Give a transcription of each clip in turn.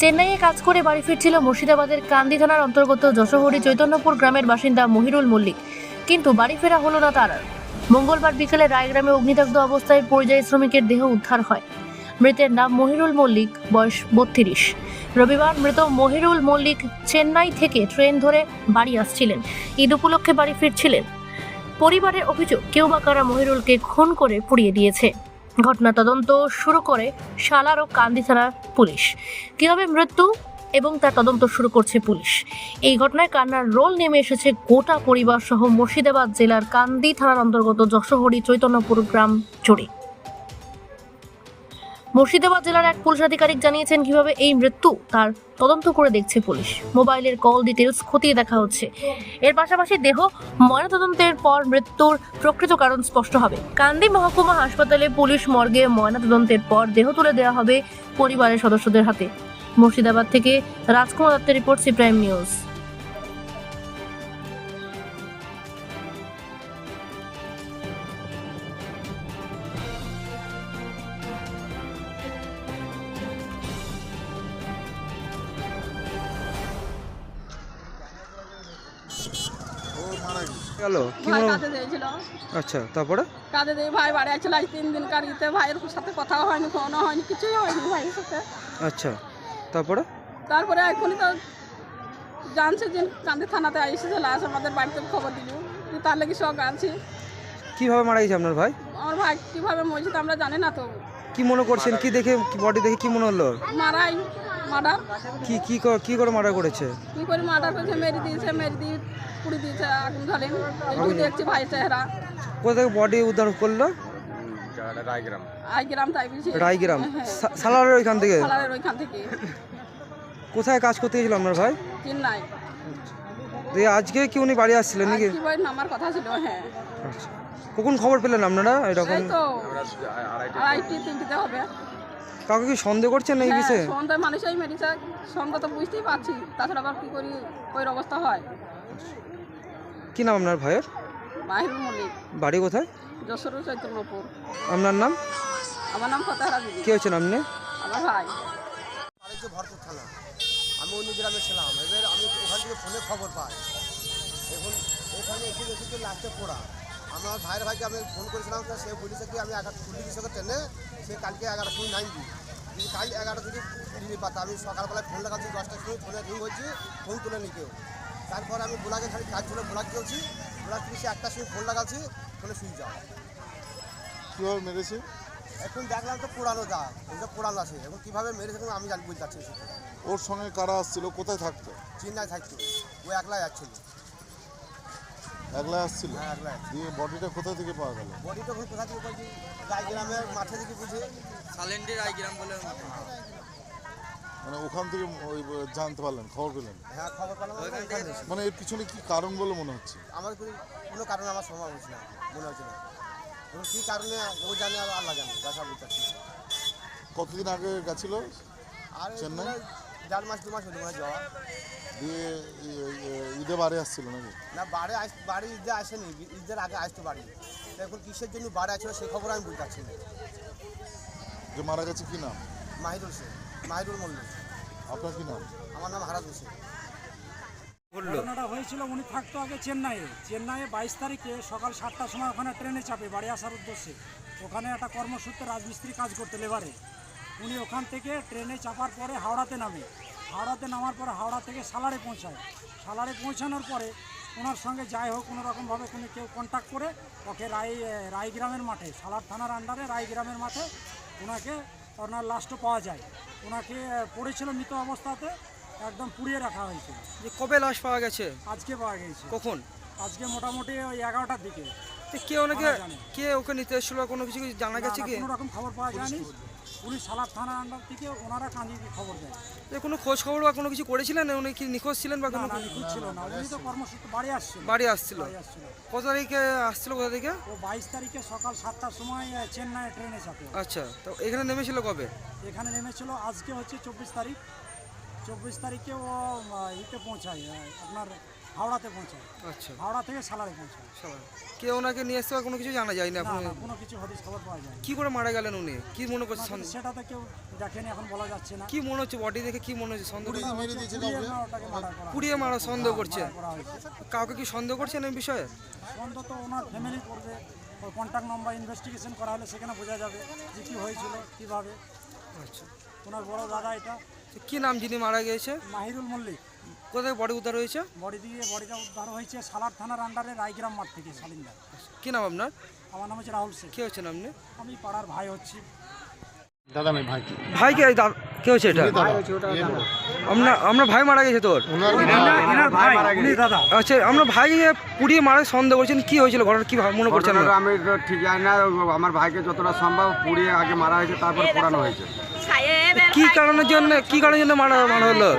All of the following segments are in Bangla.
চেন্নাইয়ে কাজ করে বাড়ি ফিরছিল মুর্শিদাবাদের কান্দি থানার অন্তর্গত যশোহরি চৈতন্যপুর গ্রামের বাসিন্দা মহিরুল মল্লিক, কিন্তু বাড়ি ফেরা হলো না তার। মঙ্গলবার বিকেলে রায়গ্রামে অগ্নিদগ্ধ অবস্থায় পরিযায়ী শ্রমিকের দেহ উদ্ধার হয়। মৃতের নাম মহিরুল মল্লিক, বয়স 32। রবিবার মৃত মহিরুল মল্লিক চেন্নাই থেকে ট্রেন ধরে বাড়ি আসছিলেন। ঈদ উপলক্ষে বাড়ি ফিরছিলেন। পরিবারের অভিযোগ, কেউ বা কারা মহিরুলকে খুন করে পুড়িয়ে দিয়েছে। ঘটনা তদন্ত শুরু করে সালার ও কান্দি থানার পুলিশ। কিভাবে মৃত্যু এবং তার তদন্ত শুরু করছে পুলিশ। এই ঘটনায় কান্নার রোল নেমে এসেছে গোটা পরিবার সহ মুর্শিদাবাদ জেলার কান্দি থানার অন্তর্গত যশোহরি চৈতন্যপুর গ্রাম জুড়ে। মুর্শিদাবাদ জেলার এক পুলিশ আধিকারিক জানিয়েছেন কিভাবে এই মৃত্যু তার তদন্ত করে দেখছে পুলিশ। মোবাইলের কল ডিটেলস খতিয়ে দেখা হচ্ছে। এর পাশাপাশি দেহ ময়নাতদন্তের পর মৃত্যুর প্রকৃত কারণ স্পষ্ট হবে। কান্দি মহকুমা হাসপাতালে পুলিশ মর্গে ময়নাতদন্তের পর দেহ তুলে দেওয়া হবে পরিবারের সদস্যদের হাতে। মুর্শিদাবাদ থেকে রাজকুমার দত্তের রিপোর্ট, সি প্রাইম নিউজ। গেল কি ভাই হলো? কাজে দিয়েছিল, আচ্ছা, তারপরে কাজে দিয়ে ভাই বাড়ি আসছিল আজ 3 দিন কারিতে। ভাইয়ের সাথে কথাও হয়নি, ফোনও হয়নি, কিছুই হয়নি ভাইয়ের সাথে। আচ্ছা, তারপরে তারপরে এখনই তো জানছে যে কান্দি থানাতে এসেছে লাশ, আমাদের বাড়িতে খবর দিল। তার লেগে সব আনছি। কিভাবে মারা গেছে আপনার ভাই? আমার ভাই কিভাবে মরেছে তা আমরা জানি না তো। কি মনে করছেন? কি দেখে, বডি দেখে কি মনে হলো? মারাই মার্ডার। কি করে মারা করেছে? কি করে মার্ডার করেছে? মেরে দিয়েছে, মেরে দিয়ে পুড়ি দিয়েছে, আগুন ধরে। এইটুকু দেখছি ভাইয়ের চেহারা। কোথা থেকে বডি উদ্ধার করলো? আইগ্রাম তাই বলছি, রায়গ্রাম, সালারের ওইখান থেকে। সালারের ওইখান থেকে। কোথায় কাজ করতে গেছিল আপনার ভাই? চেন্নাই। দিয়ে আজকে কি উনি বাড়ি আসছিলেন নাকি? কি বই নামার কথা ছিল। হ্যাঁ, আচ্ছা, কখন খবর পেলেন আপনারা এরকম? এই তো 2:30-3টিতে হবে। কাউকে কি সন্দেহ করছেন এই বিষয়ে? সন্ধ্যায় মানুষই মেরেছে, সন্ধ্যা তো বুঝতেই পারছি। তাছাড়া আবার কি করি ওই অবস্থা হয়। কি নাম আপনার ভাইয়ের? মাহিরুল মল্লিক, বাড়ি কোথায়? যশোর চৈতন্যপুর। আপনার নাম? আমার নাম ফতেহারা দিদি। কি হয়েছেন আপনি? আমার ভাই। বাড়িতে ভরপুর থানা, আমি অন্য গ্রামে ছিলাম। এবার আমি ওখান থেকে ফোনে খবর পাই। এখন এখানে এসে দেখি যে লাস্টে পোড়া। আমার ভাইয়ের ভাইকে আমি ফোন করেছিলাম, তো সে বলেছে কি আমি 11 সঙ্গে ট্রেনে সে কালকে 11টার সময় নামবি। কিন্তু কাল 11টা থেকে দিল্লি পাতা। আমি সকালবেলায় ফোন লাগাচ্ছি, 10টার সময় ফোনে রিং হচ্ছে, ফোন তুলে নি কেউ। তারপর আমি বোলাকে খালি কাজ ছিল, বোলাক চলছি। বোলাক থেকে সে 1টার সময় ফোন লাগাচ্ছি, ফোনে শুয়ে যাও। কীভাবে মেরেছে? এখন দেখলাম তো পোড়ানো যা, ওইটা পোড়ানো আছে। এখন কীভাবে মেরেছে আমি জানি, বুঝতে পারছি। ওর সঙ্গে কারা আসছিল? কোথায় থাকতো? চেন্নাই থাকতো, ও একলাই যাচ্ছিল। একলা আসছিল? হ্যাঁ, একলাই। দিয়ে বডিটা কোথা থেকে পাওয়া গেল? বডি তখন কোথা থেকে পাইছি? রায়গ্রামের মাঠে থেকে বুঝে। সালেন্ডি রায়গ্রাম বলে মাঠে। মানে ওখান থেকে ওই জানতে পারলেন, খবর পেলেন? হ্যাঁ, খবর পেলাম। ওখানে এসে। মানে এর পিছনে কি কারণ বলে মনে হচ্ছে? আমার কোনো কারণে আমার সম্ভব হচ্ছে না, মনে হচ্ছে না। এবং কী কারণে ও জানে আর আল্লাহ জানে, বাসা বুঝতে পারছি না। কতদিন আগে গেছিল আর চেন্নাই? 4 মাস 2 মাস হলো মনে যাওয়া। দিয়ে ঈদে বাড়ি আসছিল নাকি? না, বাড়ি ঈদে আসেনি, ঈদের আগে আসতো বাড়ি। তো এখন কিসের জন্য বাড়ি আসছিল সেই খবর আমি বুঝতে পারছি না। যে মারা গেছে কি নাম? মাহিরুল মল্লিক। আপনার কি নাম? আমার নাম হারাজ হোসেন। ঘটনাটা হয়েছিল, উনি থাকতো আগে চেন্নাইয়ে। 22 তারিখে সকাল 7টার সময় ওখানে ট্রেনে চাপে বাড়ি আসার উদ্দেশ্যে। ওখানে একটা কর্মসূত্রে রাজমিস্ত্রি কাজ করতে লেবারে। উনি ওখান থেকে ট্রেনে চাপার পরে হাওড়াতে নামে। হাওড়াতে নামার পরে হাওড়া থেকে সালারে পৌঁছায়। সালারে পৌঁছানোর পরে ওনার সঙ্গে যাই হোক কোনোরকমভাবে কেউ কন্ট্যাক্ট করে ওকে রায়গ্রামের মাঠে, সালার থানার আন্ডারে রায়গ্রামের মাঠে ওনার লাশটা পাওয়া যায়। ওনাকে পড়েছিল মৃত অবস্থাতে, একদম পুড়িয়ে রাখা হয়েছিল। যে কবে লাশ পাওয়া গেছে? আজকে পাওয়া গেছে। কখন? আজকে মোটামুটি ওই 11টার দিকে। কে ওকে নিতে এসেছিল? কোনো কিছু জানা গেছে কি? কোনো রকম খবর পাওয়া যায়নি। পুলিশ সালার থানার আন্ডার থেকে ওনারা কাঁদি খবর দেয়। কোনো খোঁজ খবর বা কোনো কিছু করেছিলেন? উনি কি নিখোঁজ ছিলেন বা কোনো? নিখোঁজ ছিল না, উনি তো কর্মসূত্রে বাড়ি আসছিল। কত তারিখে আসছিল? কোথা থেকে? ও 22 তারিখে সকাল 7টার সময় চেন্নাই ট্রেনে চাপে। আচ্ছা, তো এখানে নেমেছিল কবে? এখানে নেমেছিল আজকে হচ্ছে 24 তারিখ। 24 তারিখে ও ইতে পৌঁছায়, আপনার হাওড়াতে পৌঁছায়, আচ্ছা হাওড়া থেকে সালারে পৌঁছায়। সবাই কে ওনাকে নিয়ে এসছে বা কোনো কিছু জানা যায় না না এখন? না, কোনো কিছু হদিস খবর পাওয়া যায় না। কি করে মারা গেলেন উনি? কি মনে করছে সেটা তো কেউ দেখেনি, এখন বলা যাচ্ছে না। কি মনে হচ্ছে বডি দেখে কি মনে হচ্ছে? সন্দেহ মেরে দিয়েছে পুড়িয়ে কাউকে। না, ওটাকে মার্ডার করা পুড়িয়ে মারা সন্দেহ করছে? করা হয়েছে। কাউকে কি সন্দেহ করছেন এই বিষয়ে? সন্দেহ তো ওনার ফ্যামিলি করবে, ওর কন্ট্যাক্ট নাম্বার ইনভেস্টিগেশন করা হলে সেখানে বোঝা যাবে যে কী হয়েছিল, কীভাবে। আচ্ছা ওনার বড় দাদা এটা, তো কি নাম যিনি মারা গিয়েছে? মাহিরুল মল্লিক। কোথায় বডি উদ্ধার হয়েছে? বডিটা উদ্ধার হয়েছে সালার থানার আন্ডারে রায়গ্রাম মাঠ থেকে, সালিন্দার। কি নাম আপনার? আমার নাম হচ্ছে রাহুল শেখ। কে হচ্ছেন আপনি? আমি পাড়ার ভাই হচ্ছি। দাদা নেই ভাই কি ভাই কে? কে হচ্ছে এটা? আমরা ভাই মারা গেছে তোর? এনার ভাই, উনি দাদা। আচ্ছা আমরা ভাই পুড়িয়ে মারার সন্দেহ করছেন, কি হয়েছিল ঘটনা কি মনে করছেন? ঘটনাটা আমি তো ঠিক জানি না, আমার ভাইকে যতটা সম্ভব পুড়িয়ে আগে মারা হয়েছে, তারপর পোড়ানো হয়েছে। কি কারণের জন্য মারা হলো?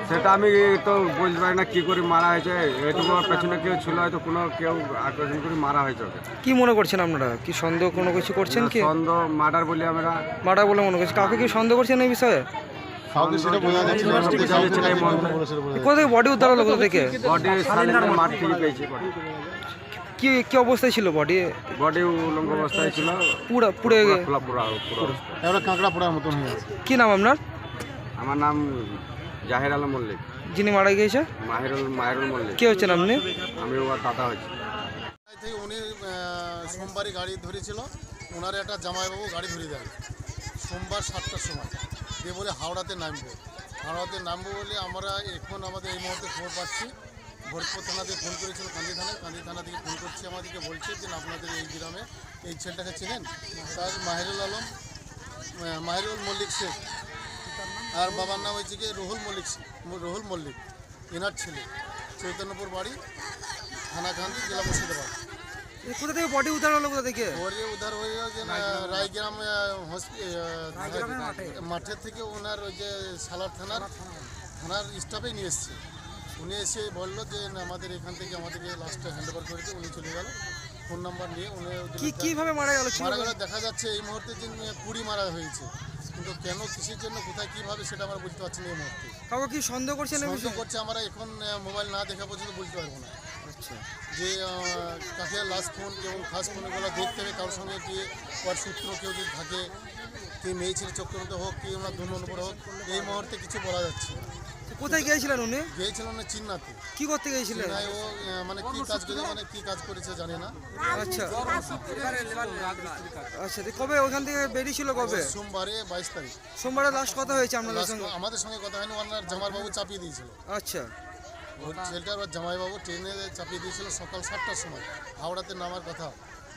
সেটা আমি তো বলতে পারি না কি করে মারা হয়েছে। এটুকু পেছনে কেউ ছিল, হয়তো কোনো কেউ আকর্ষণ করে মারা হয়েছে ওকে। কি মনে করছেন আপনারা? কি সন্দেহ কোনো কিছু করছেন কি? সন্দেহ মার্ডার বলি আমরা। মারা বলে মনে করছেন? কাউকে কি সন্দেহ করছেন এই বিষয়ে? কাউকে সেটা বোঝা যাচ্ছে না, কাউকে সেটাই বলেছে বোঝা যাচ্ছে। কোথা থেকে বডি উদ্ধার হলো? কোথা থেকে? বডি সালিন্দার মাঠ থেকে পেয়েছি। কি কি অবস্থায় ছিল বডি? বডি উলঙ্গ অবস্থায় ছিল, পুরো পুড়ে পুরো পুরো পুরো। এবার কাঁকড়া পোড়ার মতন হয়ে গেছে। কি নাম আপনার? আমার নাম জাহির আলম মল্লিক। যিনি মারা গিয়েছে মাহিরুল মল্লিক। কে হচ্ছেন আপনি? আমি ওর দাদা হচ্ছি। থেকে উনি সোমবারই গাড়ি ধরেছিল, ওনার একটা জামাইবাবু গাড়ি ধরে দেয় সোমবার 7টার সময়, দিয়ে বলে হাওড়াতে নামবো বলে আমরা এখন আমাদের এই মুহূর্তে খবর পাচ্ছি ভরতপুর থানাতে ফোন করেছিল, কান্দি থানা থেকে ফোন করছি, আমাদেরকে বলছে যে আপনাদের এই গ্রামে এই ছেলেটাকে চেনেন? তার মাহিরুল মল্লিক শেখ, আর বাবার নাম হয়েছে কি রুহুল মল্লিক, এনার ছেলে, চৈতন্যপুর বাড়ি, থানা কান্দি, জেলা মুর্শিদাবাদ। কোথা থেকে বডি উদ্ধার হলো? কোথা থেকে? বডি উদ্ধার হয়ে যে রায়গ্রাম মাঠের থেকে ওনার ওই যে সালার থানার স্টাফে নিয়ে এসছে। উনি এসে বললো যে না, আমাদের এখান থেকে আমাদেরকে লাস্টে হ্যান্ড ওভার করে দিয়ে উনি চলে গেল। ফোন নাম্বার নিয়ে উনি কিভাবে মারা গেল? মারা গেল দেখা যাচ্ছে এই মুহূর্তে যে পুড়ি মারা হয়েছে, কিন্তু কেন কিসের জন্য কোথায় কীভাবে সেটা আমরা বুঝতে পারছি না এই মুহূর্তে। কাউকে কি সন্দেহ করছেন? সন্দেহ করছে, আমরা এখন মোবাইল না দেখা পর্যন্ত বুঝতে পারবো না আচ্ছা যে কাকে লাস্ট ফোন এবং ফার্স্ট ফোনগুলো দেখতে হবে, কারোর সঙ্গে গিয়ে ওর সূত্র কেউ যদি থাকে, কি মেয়ে ছেলে চক্রান্ত হোক, কি ওনার দু নম্বর হোক, এই মুহূর্তে কিছু বলা যাচ্ছে না। কোথায় গিয়েছিলেন উনি? গিয়েছিলেন না চিন্নাতে। কি করতে গিয়েছিলেন? চিন্নায় ও মানে কি কাজ করেছে জানে না। আচ্ছা আচ্ছা, কবে ওখান থেকে বেরিয়েছিল? কবে? সোমবারে 22 তারিখ। সোমবারে লাস্ট কথা হয়েছে আপনাদের সঙ্গে? আমাদের সঙ্গে কথা হয়নি, ওনার জামাইবাবু চাপিয়ে দিয়েছিল। আচ্ছা ওর ছেলেটার ওর জামাইবাবু ট্রেনে চাপিয়ে দিয়েছিল সকাল 7টার সময়। হাওড়াতে নামার কথা,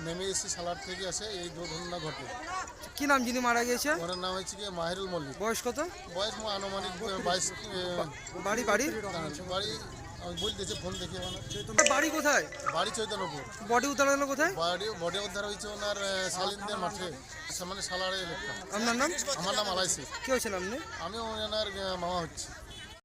নেমে এসে সালার থেকে আসে এই দুর্ঘটনা ঘটে। কি নাম যিনি মারা গিয়েছে? ওনার নাম হচ্ছে কি মাহিরুল মল্লিক। বয়স কত? বয়স আনুমানিক 22। বাড়ি বাড়ি আমি বলতেছি ফোন দেখে বাড়ি কোথায়? বাড়ি চৈতন্যপুর। বডি উদ্ধার হলো কোথায়? বডি উদ্ধার হয়েছে ওনার সালিন্দের মাঠে, মানে সালারে এলাকা। আপনার নাম? আমার নাম আলাইসি। কে হচ্ছেন আপনি? আমি ওনার মামা হচ্ছি।